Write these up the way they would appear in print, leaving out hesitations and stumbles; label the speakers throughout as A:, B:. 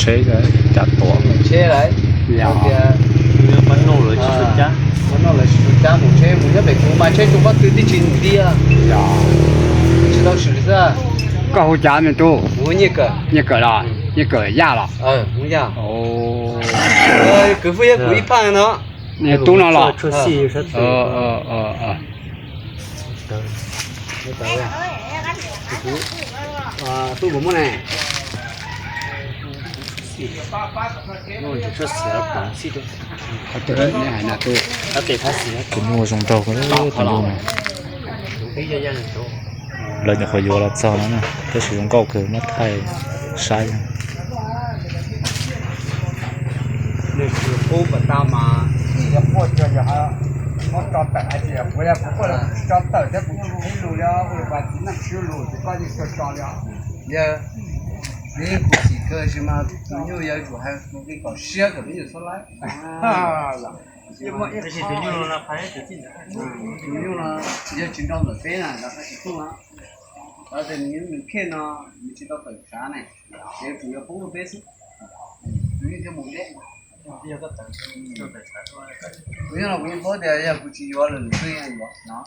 A: 车个加多。
B: 车来，
A: 呀。
C: vẫn nổ rồi chỉ phần giá.
B: Vẫn nổ rồi chỉ phần giá một車，每一百股買車仲不對啲錢啲啊？
A: 呀。
B: 知道是不是啊？
A: 个好家没多。
B: 我一个。
A: 一个了，一个压了。
B: 我呀。
A: 哦。
B: 哥夫也贵一半呢。
A: 你懂了了。
C: 出戏是对。
B: 没搞呀。都不么呢？
C: 我就说死了，不死的。
A: 对，你还那多。
C: 他给他死了。
D: cái mua trong tàu cái đó cái mua này lần nhập khỏi vô là sao nó nè cái sử dụng cầu cửa mất thay sai
B: 那是欧不大嘛。
A: 也破这也还，我找等下去，我也不过来找等这不去路了，我把那去路就把你给找了。
B: 也，你估计个什么牛要煮还不给搞10个没有出来。
A: 啊，
C: 这些对牛呢，反正就进来。
B: 牛呢，也经常是飞呢，然后就走了。而且你们看呢，你知道本山呢，也主要保护百姓，主要就没得。不用了，我们包的也估计要冷水呀，要啊，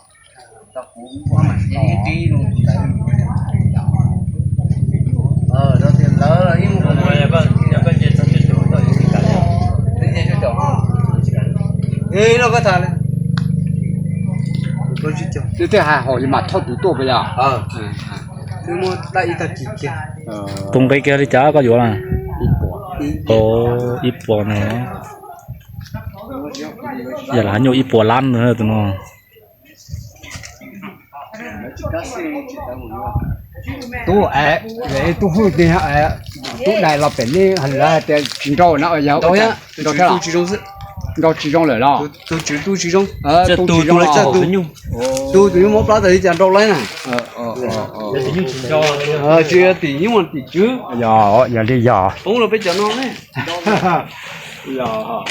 B: 到红光嘛，也这种来。到这老了，因为我
C: 要不这咱就走到一个
B: 人家就走啊。那个他呢？过去走。
A: 这还好，你嘛套的多不呀？
B: 这么大一套几件
D: tung cái kia đi chả có vô là ồ ít bò nữa giờ là nhiều ít bò lan nữa tụi nó
A: tôi để tôi hút đi tôi này là bên này hình là để chỉ đâu nó ở đâu
B: đâu nhá
A: đâu thế nào
B: 集中是
A: đâu chỉ trong rồi đó
B: 都集中
C: 这都
A: 集中
C: 来这
A: 了
B: 都对我把这讲到来呢
C: 这是牛青椒。
B: 这第一碗第九
A: 呀也得呀
B: 懂了别讲了呢
A: 哈哈呀哈